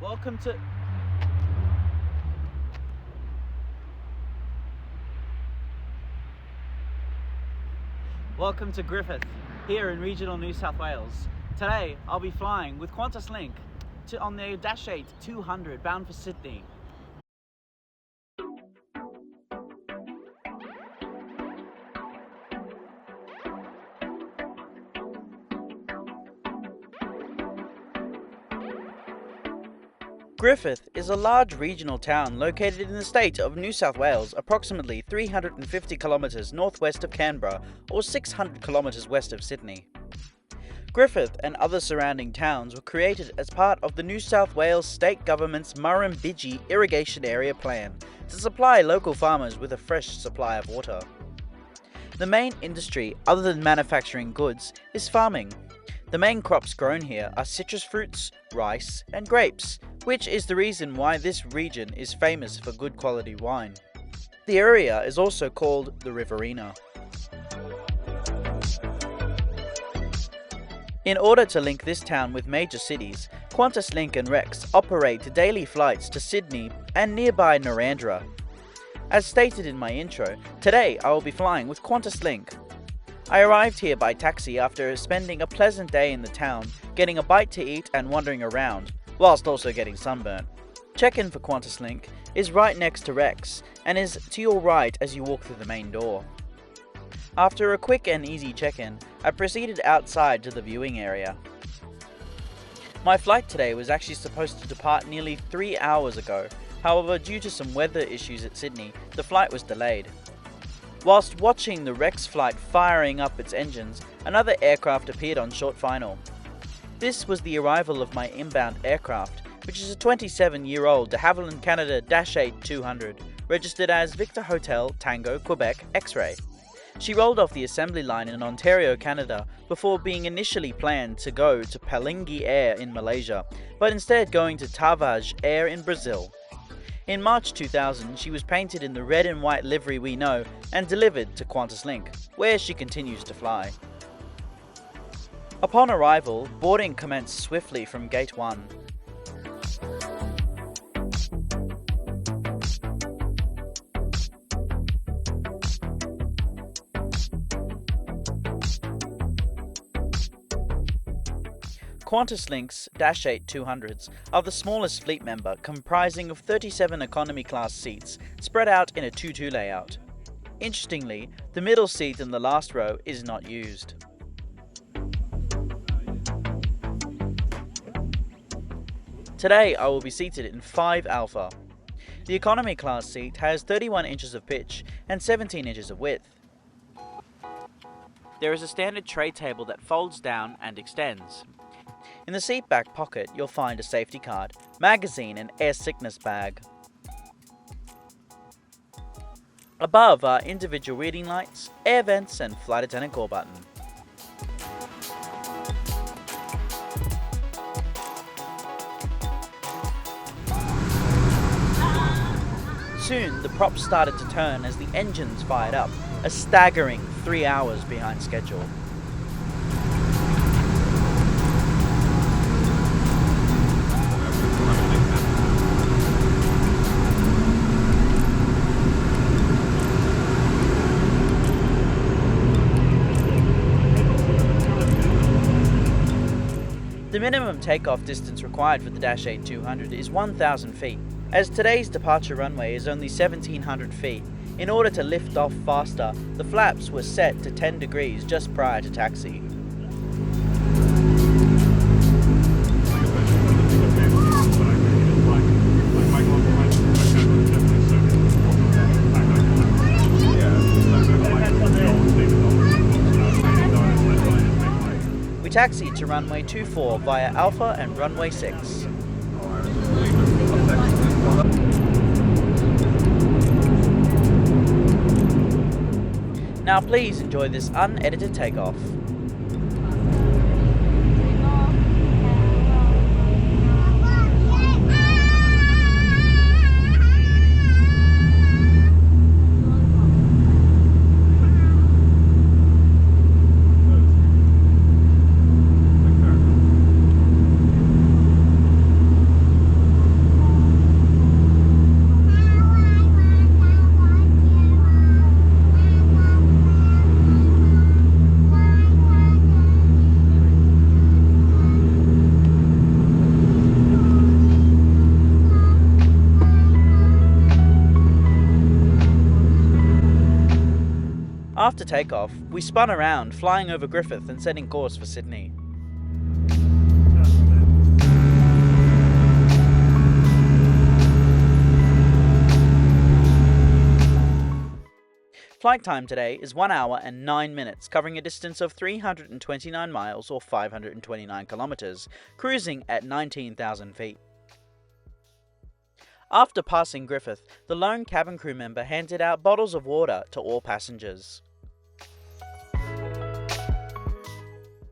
Welcome to... Welcome to Griffith, here in regional New South Wales. Today, I'll be flying with QantasLink on the DHC-8 200 bound for Sydney. Griffith is a large regional town located in the state of New South Wales, approximately 350 kilometres northwest of Canberra or 600 kilometres west of Sydney. Griffith and other surrounding towns were created as part of the New South Wales state government's Murrumbidgee Irrigation Area Plan to supply local farmers with a fresh supply of water. The main industry, other than manufacturing goods, is farming. The main crops grown here are citrus fruits, rice, and grapes, which is the reason why this region is famous for good quality wine. The area is also called the Riverina. In order to link this town with major cities, QantasLink and Rex operate daily flights to Sydney and nearby Narrandera. As stated in my intro, today I will be flying with QantasLink. I arrived here by taxi after spending a pleasant day in the town, getting a bite to eat and wandering around, whilst also getting sunburnt. Check-in for QantasLink is right next to Rex and is to your right as you walk through the main door. After a quick and easy check-in, I proceeded outside to the viewing area. My flight today was actually supposed to depart nearly 3 hours ago, however due to some weather issues at Sydney, the flight was delayed. Whilst watching the Rex flight firing up its engines, another aircraft appeared on short final. This was the arrival of my inbound aircraft, which is a 27-year-old de Havilland Canada -8 200, registered as Victor Hotel Tango Quebec X-Ray. She rolled off the assembly line in Ontario, Canada, before being initially planned to go to Palingi Air in Malaysia, but instead going to Tarvaj Air in Brazil. In March 2000, she was painted in the red and white livery we know and delivered to QantasLink, where she continues to fly. Upon arrival, boarding commenced swiftly from Gate 1. QantasLink's -8 200s are the smallest fleet member, comprising of 37 economy class seats spread out in a 2-2 layout. Interestingly, the middle seat in the last row is not used. Today I will be seated in 5 Alpha. The economy class seat has 31 inches of pitch and 17 inches of width. There is a standard tray table that folds down and extends. In the seat back pocket, you'll find a safety card, magazine and air sickness bag. Above are individual reading lights, air vents and flight attendant call button. Soon, the props started to turn as the engines fired up, a staggering 3 hours behind schedule. The minimum takeoff distance required for the -8 200 is 1,000 feet. As today's departure runway is only 1,700 feet, in order to lift off faster, the flaps were set to 10 degrees just prior to taxi. We taxied to runway 24 via Alpha and runway 6. Now please enjoy this unedited takeoff. After takeoff, we spun around, flying over Griffith and setting course for Sydney. Flight time today is 1 hour and 9 minutes, covering a distance of 329 miles or 529 kilometers, cruising at 19,000 feet. After passing Griffith, the lone cabin crew member handed out bottles of water to all passengers.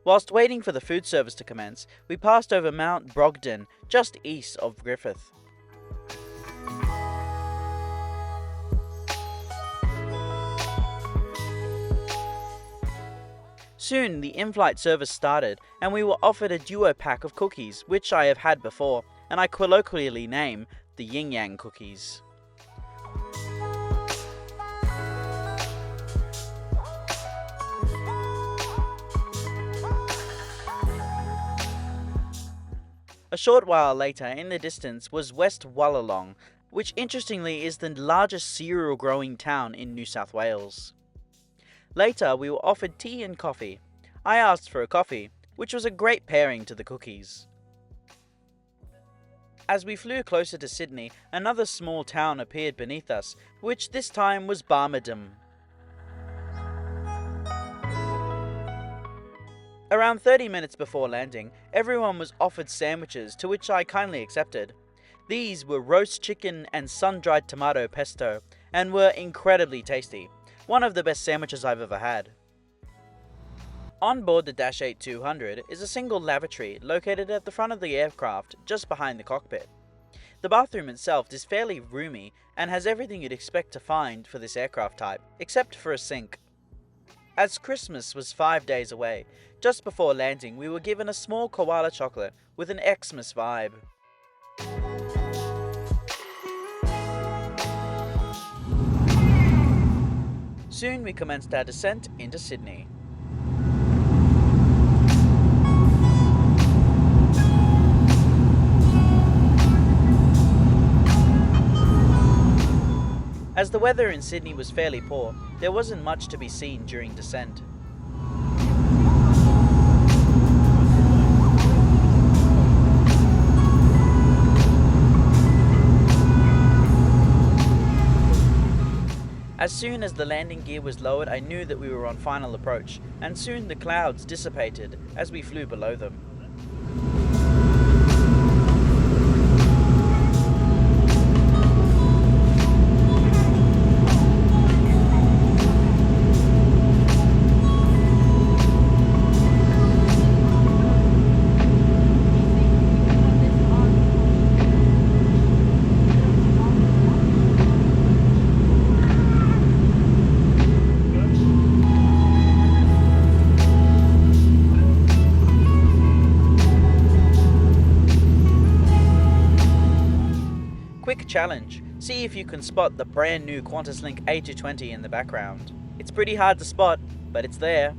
Whilst waiting for the food service to commence, we passed over Mount Brogden, just east of Griffith. Soon the in-flight service started and we were offered a duo pack of cookies, which I have had before, and I colloquially name the Yin Yang cookies. A short while later, in the distance, was West Wallalong, which interestingly is the largest cereal growing town in New South Wales. Later, we were offered tea and coffee. I asked for a coffee, which was a great pairing to the cookies. As we flew closer to Sydney, another small town appeared beneath us, which this time was Barmerdam. Around 30 minutes before landing, everyone was offered sandwiches, to which I kindly accepted. These were roast chicken and sun-dried tomato pesto, and were incredibly tasty. One of the best sandwiches I've ever had. On board the DHC-8 Q400 is a single lavatory located at the front of the aircraft, just behind the cockpit. The bathroom itself is fairly roomy and has everything you'd expect to find for this aircraft type, except for a sink. As Christmas was 5 days away, just before landing we were given a small koala chocolate with an Xmas vibe. Soon we commenced our descent into Sydney. As the weather in Sydney was fairly poor, there wasn't much to be seen during descent. As soon as the landing gear was lowered, I knew that we were on final approach, and soon the clouds dissipated as we flew below them. Quick challenge, see if you can spot the brand new QantasLink A220 in the background. It's pretty hard to spot, but it's there.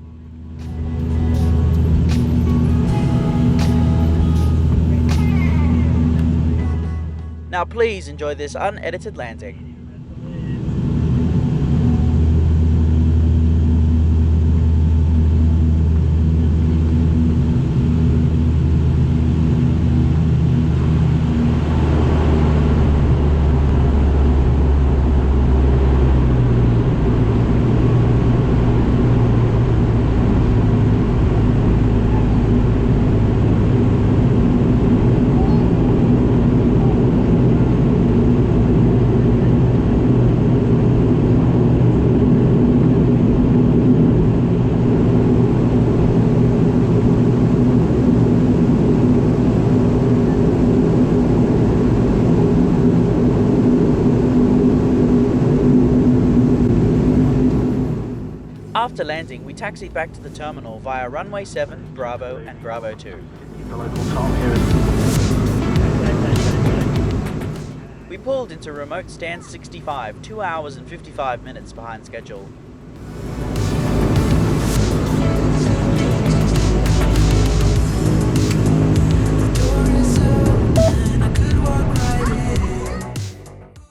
Now please enjoy this unedited landing. After landing, we taxied back to the terminal via runway 7, Bravo and Bravo 2. We pulled into remote stand 65, 2 hours and 55 minutes behind schedule.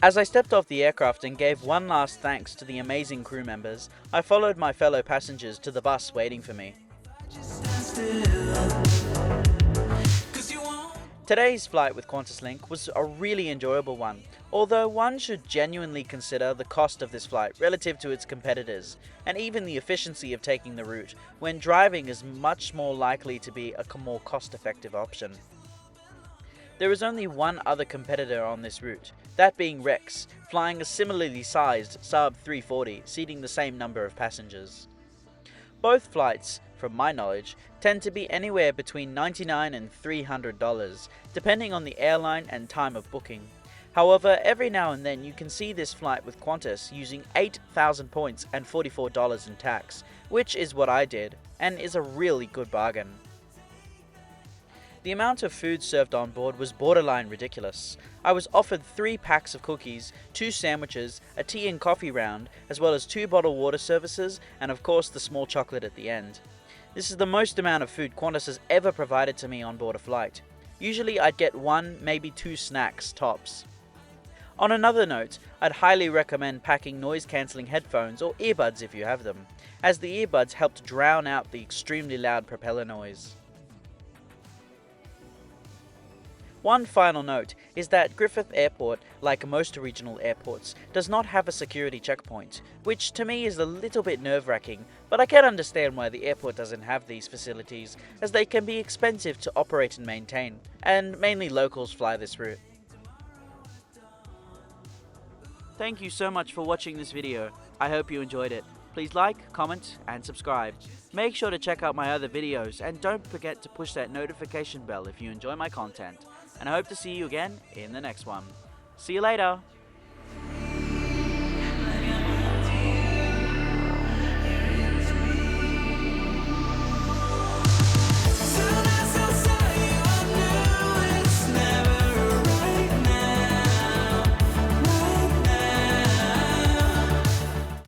As I stepped off the aircraft and gave one last thanks to the amazing crew members, I followed my fellow passengers to the bus waiting for me. Today's flight with QantasLink was a really enjoyable one, although one should genuinely consider the cost of this flight relative to its competitors, and even the efficiency of taking the route, when driving is much more likely to be a more cost-effective option. There is only one other competitor on this route, that being Rex, flying a similarly sized Saab 340, seating the same number of passengers. Both flights, from my knowledge, tend to be anywhere between $99 and $300, depending on the airline and time of booking. However, every now and then you can see this flight with Qantas using 8,000 points and $44 in tax, which is what I did, and is a really good bargain. The amount of food served on board was borderline ridiculous. I was offered 3 packs of cookies, 2 sandwiches, a tea and coffee round, as well as 2 bottled water services, and of course the small chocolate at the end. This is the most amount of food Qantas has ever provided to me on board a flight. Usually I'd get 1, maybe 2 snacks tops. On another note, I'd highly recommend packing noise-cancelling headphones or earbuds if you have them, as the earbuds help to drown out the extremely loud propeller noise. One final note is that Griffith Airport, like most regional airports, does not have a security checkpoint, which to me is a little bit nerve-wracking, but I can understand why the airport doesn't have these facilities, as they can be expensive to operate and maintain, and mainly locals fly this route. Thank you so much for watching this video. I hope you enjoyed it. Please like, comment, and subscribe. Make sure to check out my other videos, and don't forget to push that notification bell if you enjoy my content. And I hope to see you again in the next one. See you later!